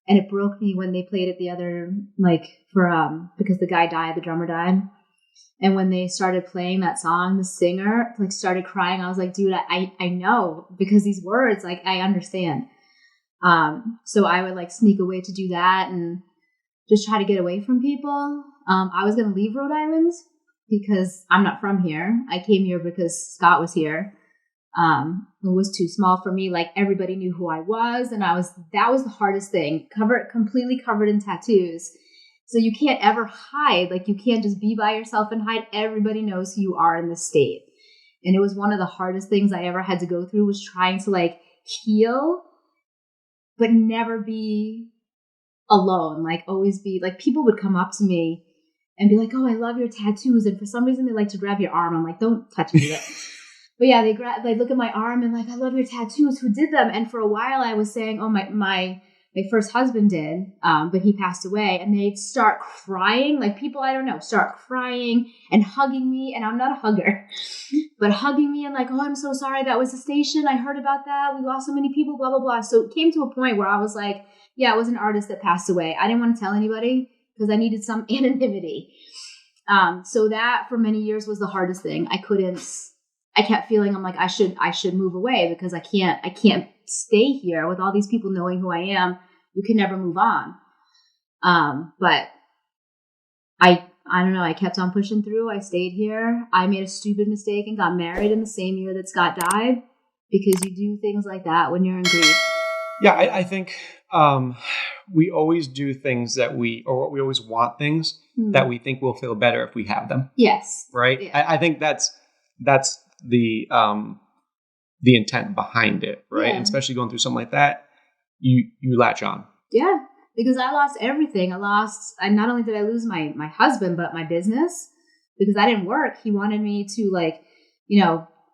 And it broke me when they played it the other, because the guy died, the drummer died. And when they started playing that song, the singer started crying. I was like, dude, I know, because these words, I understand. So I would sneak away to do that and just try to get away from people. I was going to leave Rhode Island because I'm not from here. I came here because Scott was here. It was too small for me. Everybody knew who I was, and that was the hardest thing. Completely covered in tattoos. So you can't ever hide. You can't just be by yourself and hide. Everybody knows who you are in this state. And it was one of the hardest things I ever had to go through, was trying to heal, but never be alone. Always be people would come up to me and be like, oh, I love your tattoos. And for some reason they like to grab your arm. I'm like, don't touch me. But yeah, they look at my arm and I love your tattoos. Who did them? And for a while I was saying, oh, my first husband did, but he passed away. And they'd start crying, people I don't know, start crying and hugging me. And I'm not a hugger, but hugging me and oh, I'm so sorry. That was the station. I heard about that. We lost so many people, blah, blah, blah. So it came to a point where I was like, yeah, it was an artist that passed away. I didn't want to tell anybody because I needed some anonymity. So that for many years was the hardest thing. I couldn't I kept feeling, I'm like, I should move away because I can't stay here with all these people knowing who I am. You can never move on. But I don't know. I kept on pushing through. I stayed here. I made a stupid mistake and got married in the same year that Scott died, because you do things like that when you're in grief. Yeah, I think we always do things we always want things that we think will feel better if we have them. Yes. Right. Yeah. I think that's the intent behind it, right? Yeah. And especially going through something like that, you latch on. Yeah, because I lost everything. Not only did I lose my husband, but my business, because I didn't work. He wanted me to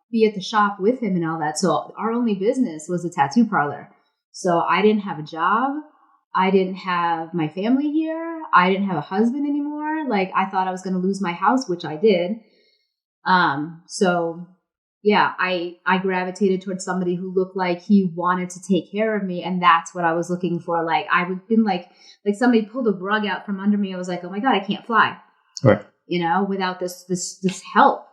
be at the shop with him and all that. So our only business was a tattoo parlor. So I didn't have a job. I didn't have my family here. I didn't have a husband anymore. Like, I thought I was going to lose my house, which I did. So yeah, I gravitated towards somebody who looked like he wanted to take care of me. And that's what I was looking for. Like, I would been like somebody pulled a rug out from under me. I was like, oh my God, I can't fly, right? Without this help.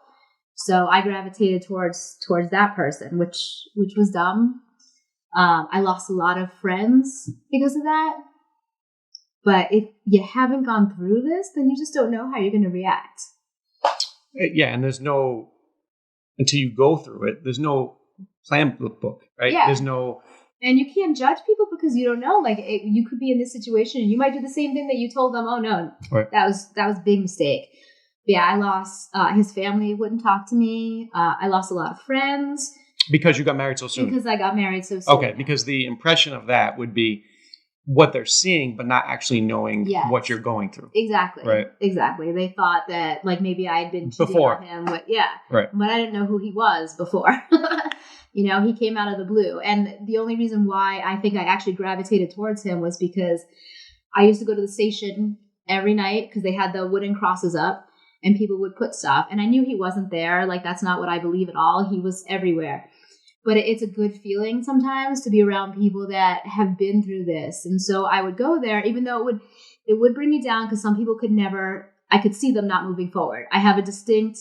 So I gravitated towards that person, which was dumb. I lost a lot of friends because of that. But if you haven't gone through this, then you just don't know how you're going to react. Yeah, and there's no, until you go through it, there's no plan book, right? Yeah. There's no... And you can't judge people because you don't know. Like, you could be in this situation and you might do the same thing that you told them. Oh, no, right. That was a big mistake. But yeah, I lost, his family wouldn't talk to me. I lost a lot of friends. Because you got married so soon? Because I got married so soon. Okay, because the impression of that would be what they're seeing, but not actually knowing what you're going through. Exactly. Right. Exactly. They thought that, like, maybe I had been cheating before on him. Right. But I didn't know who he was before. He came out of the blue. And the only reason why I think I actually gravitated towards him was because I used to go to the station every night because they had the wooden crosses up and people would put stuff. And I knew he wasn't there. Like, that's not what I believe at all. He was everywhere. But it's a good feeling sometimes to be around people that have been through this. And so I would go there, even though it would bring me down because some people I could see them not moving forward. I have a distinct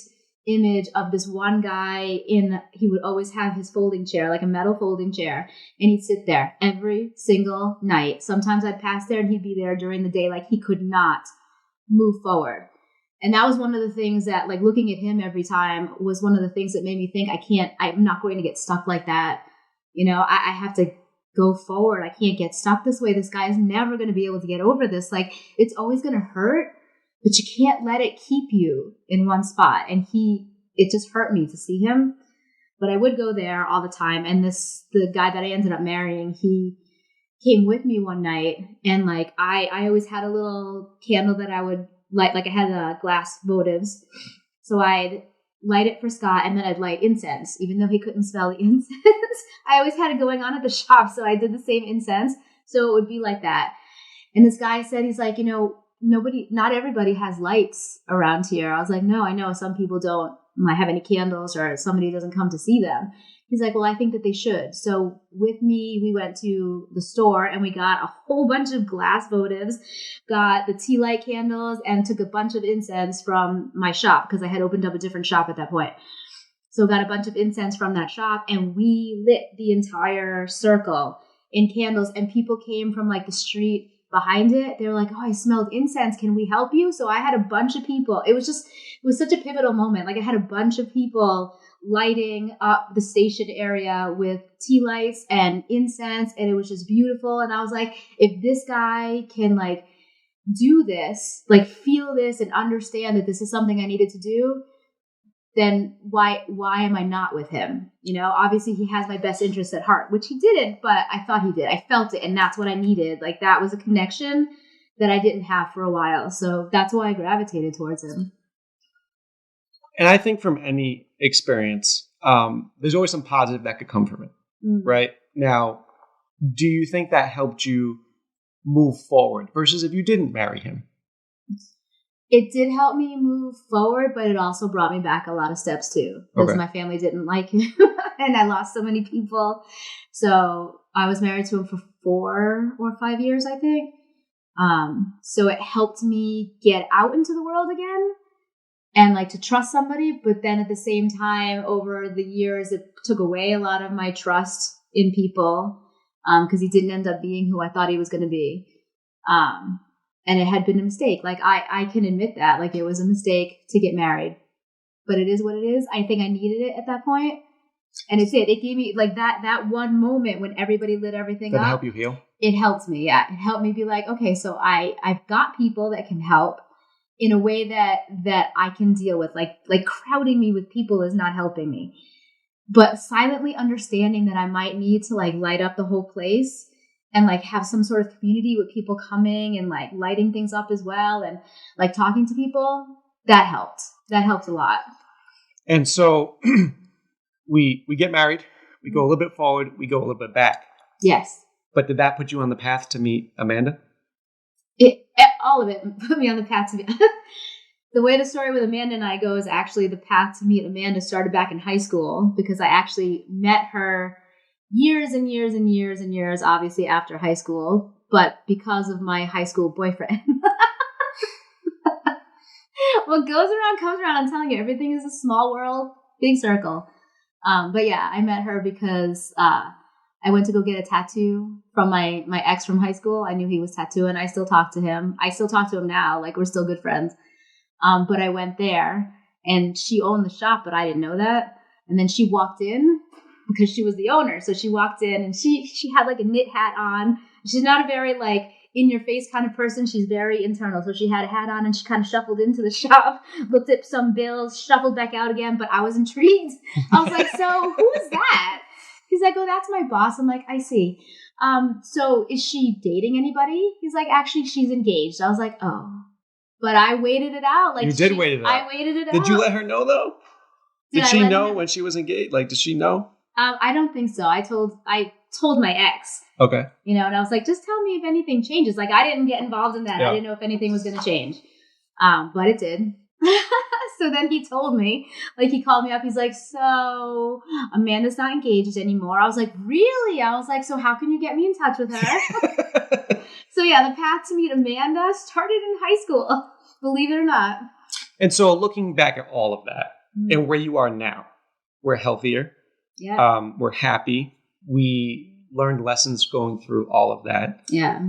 image of this one guy he would always have his folding chair, like a metal folding chair, and he'd sit there every single night. Sometimes I'd pass there and he'd be there during the day, like he could not move forward. And that was one of the things that, like, looking at him every time was one of the things that made me think I'm not going to get stuck like that. I have to go forward. I can't get stuck this way. This guy is never going to be able to get over this. Like, it's always going to hurt, but you can't let it keep you in one spot. And it just hurt me to see him, but I would go there all the time. And the guy that I ended up marrying, he came with me one night, and like, I always had a little candle that I would light, like I had glass votives. So I'd light it for Scott, and then I'd light incense, even though he couldn't smell the incense. I always had it going on at the shop, so I did the same incense. So it would be like that. And this guy said, he's like, not everybody has lights around here. I was like, no, I know some people don't have any candles, or somebody doesn't come to see them. He's like, well, I think that they should. So with me, we went to the store and we got a whole bunch of glass votives, got the tea light candles, and took a bunch of incense from my shop because I had opened up a different shop at that point. So got a bunch of incense from that shop, and we lit the entire circle in candles, and people came from like the street behind it. They were like, oh, I smelled incense. Can we help you? So I had a bunch of people. It was such a pivotal moment. Like, I had a bunch of people lighting up the station area with tea lights and incense, and it was just beautiful. And I was like, if this guy can like do this, like feel this and understand that this is something I needed to do, then why am I not with him? Obviously he has my best interests at heart, which he didn't, but I thought he did. I felt it, and that's what I needed. Like, that was a connection that I didn't have for a while. So that's why I gravitated towards him. And I think from any experience, there's always some positive that could come from it, right? Now, do you think that helped you move forward versus if you didn't marry him? It did help me move forward, but it also brought me back a lot of steps too, because my family didn't like him and I lost so many people. So I was married to him for 4 or 5 years, I think. So it helped me get out into the world again. and like to trust somebody. But then at the same time, over the years, it took away a lot of my trust in people because he didn't end up being who I thought he was going to be. And it had been a mistake. Like I can admit that, like it was a mistake to get married, but it is what it is. I think I needed it at that point. And it did. It gave me like that one moment when everybody lit everything up. Did it help you heal? It helped me. Yeah. It helped me be like, okay, so I've got people that can help in a way that I can deal with. Like crowding me with people is not helping me, but silently understanding that I might need to like light up the whole place and like have some sort of community with people coming and like lighting things up as well. And like talking to people, that helped. That helped a lot. And so we get married, we go a little bit forward, we go a little bit back. Yes. But did that put you on the path to meet Amanda? All of it put me on the path to meet. The way the story with Amanda and I goes, actually the path to meet Amanda started back in high school because I actually met her years and years and years and years, obviously after high school, but because of my high school boyfriend. What goes around comes around. I'm telling you, everything is a small world, big circle. But yeah, I met her because I went to go get a tattoo from my ex from high school. I knew he was tattooing. I still talk to him. I still talk to him now. Like we're still good friends. But I went there and she owned the shop, but I didn't know that. And then she walked in because she was the owner. So she walked in and she had like a knit hat on. She's not a very like in your face kind of person. She's very internal. So she had a hat on and she kind of shuffled into the shop, looked at some bills, shuffled back out again. But I was intrigued. I was like, so who is that? He's like, oh, that's my boss. I'm like, I see. So is she dating anybody? He's like, actually, she's engaged. I was like, oh. But I waited it out. Like you did wait it out. I waited it out. Did you let her know though? Did she know when she was engaged? Like, did she know? I don't think so. I told my ex. Okay. You know, and I was like, just tell me if anything changes. Like, I didn't get involved in that. Yeah. I didn't know if anything was going to change. But it did. So then he told me, like, he called me up. He's like, so Amanda's not engaged anymore. I was like, really? I was like, so how can you get me in touch with her? So yeah, the path to meet Amanda started in high school, believe it or not. And so looking back at all of that and where you are now, we're healthier. Yeah. We're happy. We learned lessons going through all of that. Yeah.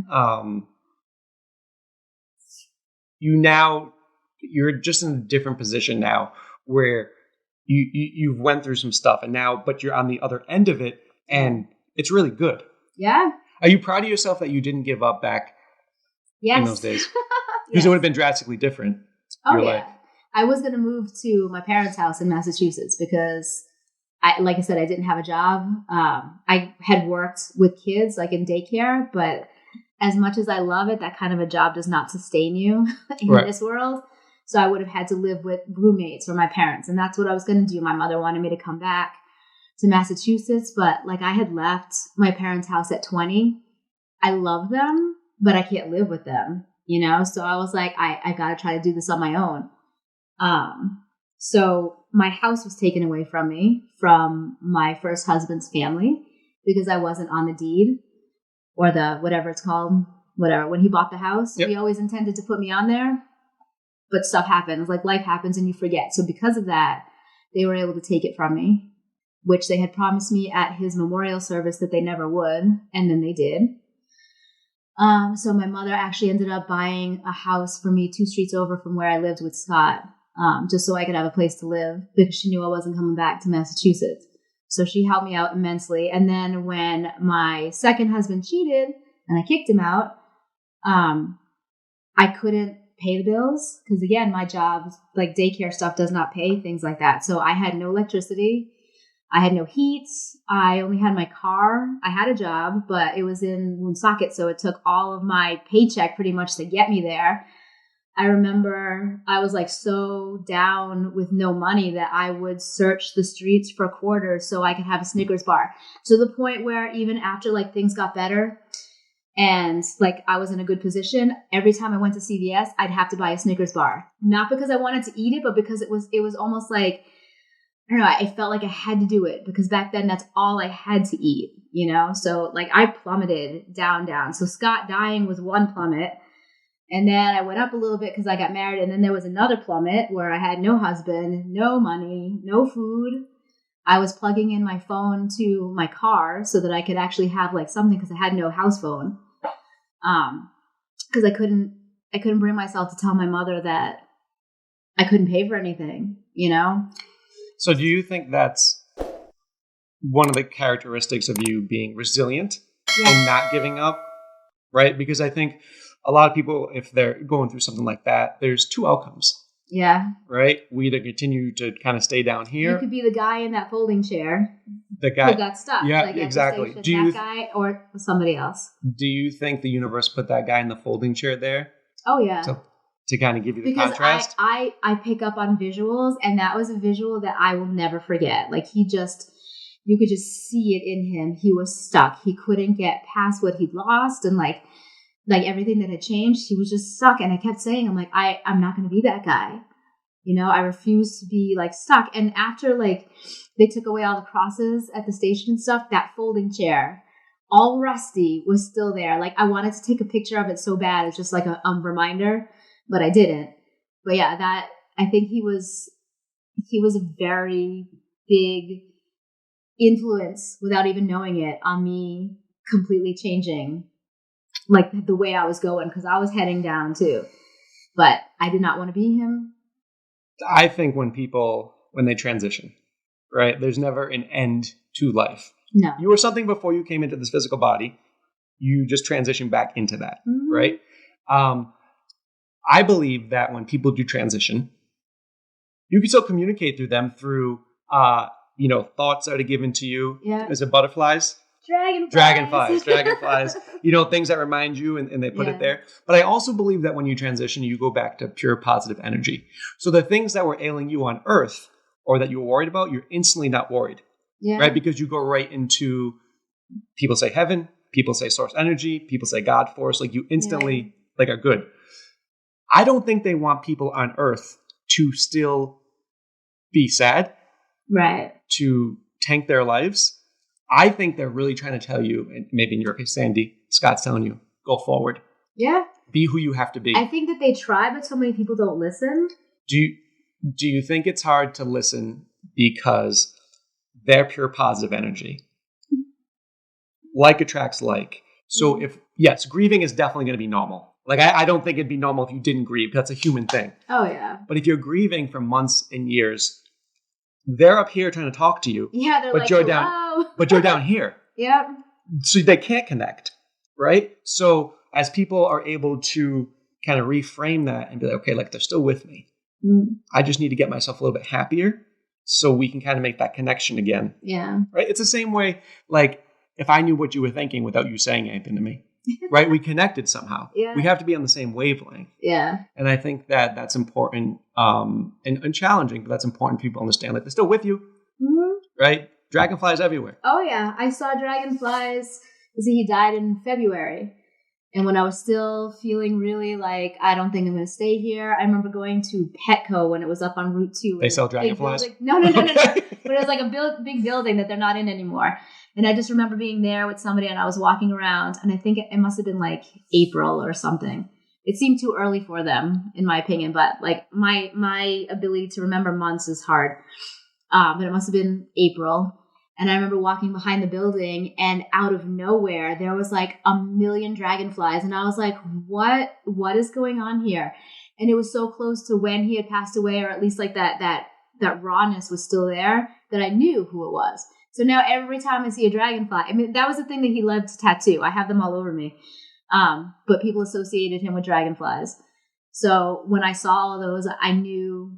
You're just in a different position now where you've went through some stuff and now, but you're on the other end of it and it's really good. Yeah. Are you proud of yourself that you didn't give up back in those days? Because it would have been drastically different. Oh, yeah. Life. I was going to move to my parents' house in Massachusetts because like I said, I didn't have a job. I had worked with kids like in daycare, but as much as I love it, that kind of a job does not sustain you in this world. So I would have had to live with roommates or my parents. And that's what I was going to do. My mother wanted me to come back to Massachusetts, but like I had left my parents' house at 20. I love them, but I can't live with them, you know? So I was like, I got to try to do this on my own. So my house was taken away from me from my first husband's family because I wasn't on the deed or the, whatever it's called, whatever. When he bought the house, he always intended to put me on there, but stuff happens, like life happens and you forget. So because of that, they were able to take it from me, which they had promised me at his memorial service that they never would. And then they did. So my mother actually ended up buying a house for me 2 streets over from where I lived with Scott, just so I could have a place to live because she knew I wasn't coming back to Massachusetts. So she helped me out immensely. And then when my second husband cheated and I kicked him out, I couldn't pay the bills because, again, my job, like daycare stuff, does not pay things like that. So I had no electricity. I had no heat. I only had my car. I had a job, but it was in Woonsocket, so it took all of my paycheck pretty much to get me there. I remember I was like so down with no money that I would search the streets for quarters so I could have a Snickers bar, to the point where even after like things got better and like I was in a good position, every time I went to CVS, I'd have to buy a Snickers bar. Not because I wanted to eat it, but because it was almost like, I don't know, I felt like I had to do it because back then that's all I had to eat, you know? So like I plummeted down. So Scott dying was one plummet. And then I went up a little bit because I got married. And then there was another plummet where I had no husband, no money, no food. I was plugging in my phone to my car so that I could actually have like something because I had no house phone. Because I couldn't bring myself to tell my mother that I couldn't pay for anything, you know? So do you think that's one of the characteristics of you being resilient and not giving up, right? Because I think a lot of people, if they're going through something like that, there's two outcomes. Yeah. Right? We either continue to kind of stay down here. You could be the guy in that folding chair. The guy who got stuck. Yeah, like exactly. At the station, that guy or somebody else. Do you think the universe put that guy in the folding chair there? Oh, yeah. To kind of give you the because contrast? I pick up on visuals, and that was a visual that I will never forget. Like, you could just see it in him. He was stuck. He couldn't get past what he'd lost, and like everything that had changed, he was just stuck. And I kept saying, I'm like, I'm not going to be that guy. You know, I refuse to be like stuck. And after like they took away all the crosses at the station and stuff, that folding chair, all rusty, was still there. Like, I wanted to take a picture of it so bad. It's just like a reminder, but I didn't. But yeah, that, I think he was a very big influence without even knowing it on me completely changing like the way I was going, because I was heading down too. But I did not want to be him. I think when they transition, right, there's never an end to life. No. You were something before you came into this physical body. You just transition back into that, right? I believe that when people do transition, you can still communicate through them through, thoughts that are given to you. Yeah. Is it butterflies? Dragonflies. Things that remind you and they put it there. But I also believe that when you transition, you go back to pure positive energy. So the things that were ailing you on earth or that you were worried about, you're instantly not worried, right? Because you go right into, people say heaven, people say source energy, people say God force, like you instantly are good. I don't think they want people on earth to still be sad, right? To tank their lives. I think they're really trying to tell you, and maybe in your case, Sandi, Scott's telling you, go forward. Yeah. Be who you have to be. I think that they try, but so many people don't listen. Do you think it's hard to listen because they're pure positive energy? Like attracts like. So grieving is definitely going to be normal. Like, I don't think it'd be normal if you didn't grieve. That's a human thing. Oh, yeah. But if you're grieving for months and years, they're up here trying to talk to you. Yeah, they're like, hello. But you're down here. Yep. So they can't connect, right? So as people are able to kind of reframe that and be like, okay, like they're still with me. I just need to get myself a little bit happier so we can kind of make that connection again. Yeah. Right? It's the same way, like, if I knew what you were thinking without you saying anything to me, right? We connected somehow. Yeah. We have to be on the same wavelength. Yeah. And I think that that's important and challenging, but that's important people understand. Like, they're still with you, right? Dragonflies everywhere. Oh, yeah. I saw dragonflies. He died in February. And when I was still feeling really like, I don't think I'm going to stay here, I remember going to Petco when it was up on Route 2. They sell dragonflies? No. But it was like a big building that they're not in anymore. And I just remember being there with somebody and I was walking around, and I think it must have been like April or something. It seemed too early for them, in my opinion, but like my ability to remember months is hard. But it must have been April. And I remember walking behind the building, and out of nowhere, there was like 1 million dragonflies. And I was like, what is going on here? And it was so close to when he had passed away, or at least like that rawness was still there, that I knew who it was. So now every time I see a dragonfly, I mean, that was the thing that he loved to tattoo. I have them all over me. But people associated him with dragonflies. So when I saw all those, I knew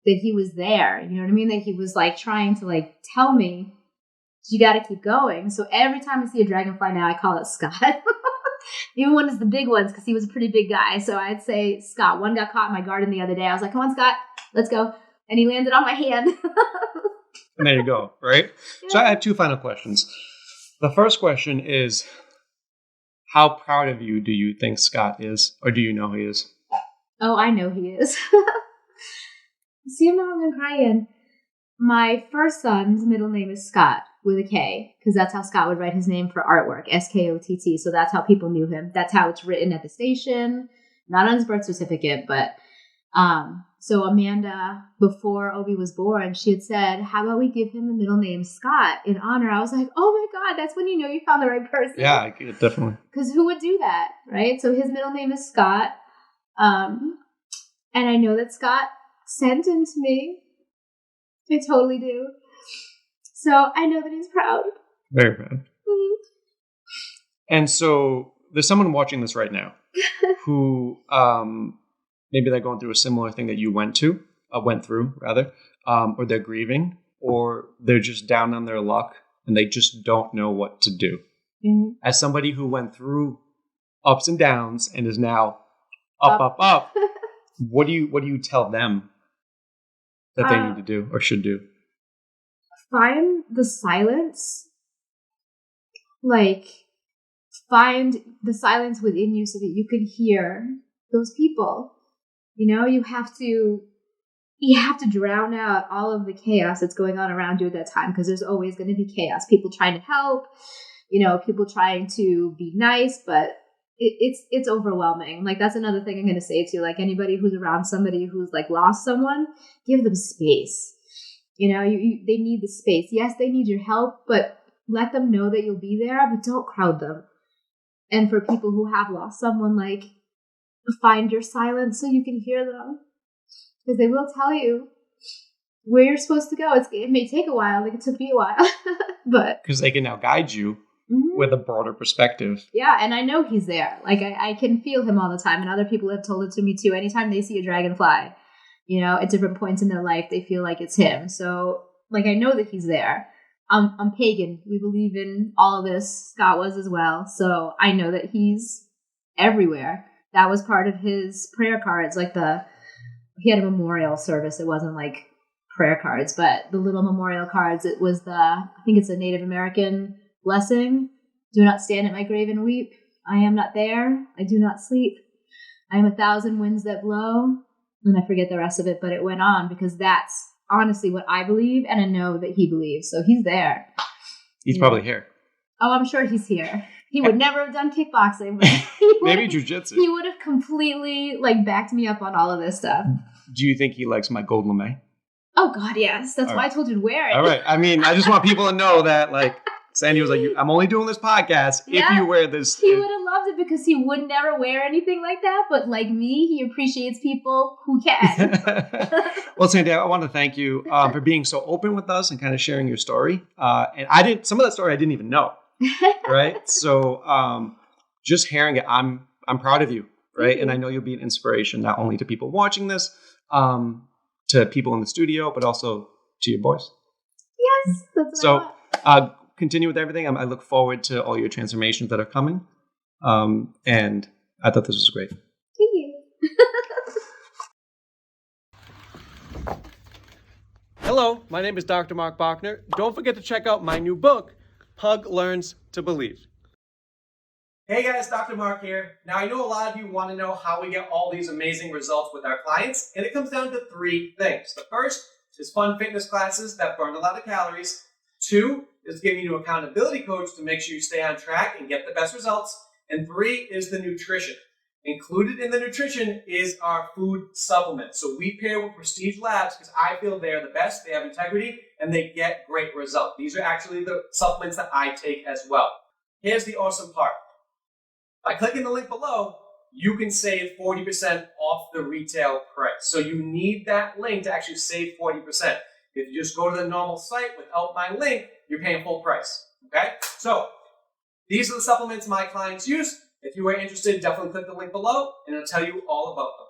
that he was there. You know what I mean? That he was like trying to like tell me, you got to keep going. So every time I see a dragonfly now, I call it Scott. Even when it's the big ones, because he was a pretty big guy. So I'd say Scott. One got caught in my garden the other day. I was like, come on, Scott, let's go. And he landed on my hand. And there you go, right? Yeah. So I have two final questions. The first question is, how proud of you do you think Scott is? Or do you know he is? Oh, I know he is. See, I'm not going to cry again. My first son's middle name is Scott with a K, because that's how Scott would write his name for artwork, Skott. So that's how people knew him. That's how it's written at the station. not on his birth certificate, but so Amanda, before Obi was born, she had said, how about we give him the middle name Scott in honor? I was like, oh my God, that's when you know you found the right person. Yeah, definitely. Because who would do that, right? So his middle name is Scott. And I know that Scott sent him to me. I totally do. So I know that he's proud. Very proud. Mm-hmm. And so there's someone watching this right now who maybe they're going through a similar thing that you went through, or they're grieving, or they're just down on their luck and they just don't know what to do. Mm-hmm. As somebody who went through ups and downs and is now up, what do you tell them that they need to do or should do? Find the silence. Like, find the silence within you so that you can hear those people. You know, you have to drown out all of the chaos that's going on around you at that time, because there's always going to be chaos. People trying to help, people trying to be nice, but it's overwhelming. Like, that's another thing I'm going to say to you. Like, anybody who's around somebody who's like lost someone, give them space. They need the space. Yes, they need your help, but let them know that you'll be there, but don't crowd them. And for people who have lost someone, like, find your silence so you can hear them, because they will tell you where you're supposed to go. It may take a while, like it took me a while, but because they can now guide you with a broader perspective. Yeah, and I know he's there. Like, I can feel him all the time, and other people have told it to me too. Anytime they see a dragonfly, at different points in their life, they feel like it's him. So, like, I know that he's there. I'm pagan. We believe in all of this. Scott was as well. So I know that he's everywhere. That was part of his prayer cards. Like, he had a memorial service. It wasn't like prayer cards, but the little memorial cards, it was I think it's a Native American blessing. Do not stand at my grave and weep. I am not there. I do not sleep. I am 1,000 winds that blow. And I forget the rest of it, but it went on, because that's honestly what I believe, and I know that he believes. So he's there. He's probably here. Oh, I'm sure he's here. He would never have done kickboxing, but maybe jujitsu. He would have completely backed me up on all of this stuff. Do you think he likes my gold lame? Oh God, yes. That's why I told you to wear it. All right. I mean, I just want people to know that, like, Sandi was like, I'm only doing this podcast if you wear this. He would have loved it, because he would never wear anything like that. But like me, he appreciates people who can. Well, Sandi, I want to thank you for being so open with us and kind of sharing your story. And some of that story I didn't even know. Right. So just hearing it, I'm proud of you. Right. And I know you'll be an inspiration, not only to people watching this, to people in the studio, but also to your boys. Yes. That's what I want. Continue with everything. I look forward to all your transformations that are coming. And I thought this was great. Thank you. Hello, my name is Dr. Marc Bochner. Don't forget to check out my new book, Pug Learns to Believe. Hey guys, Dr. Marc here. Now, I know a lot of you want to know how we get all these amazing results with our clients, and it comes down to 3 things. The first is fun fitness classes that burn a lot of calories. 2 is giving you an accountability coach to make sure you stay on track and get the best results. And 3 is the nutrition. Included in the nutrition is our food supplements. So we pair with Prestige Labs because I feel they're the best, they have integrity, and they get great results. These are actually the supplements that I take as well. Here's the awesome part. By clicking the link below, you can save 40% off the retail price. So you need that link to actually save 40%. If you just go to the normal site without my link, you're paying full price, okay? So these are the supplements my clients use. If you are interested, definitely click the link below and it'll tell you all about them.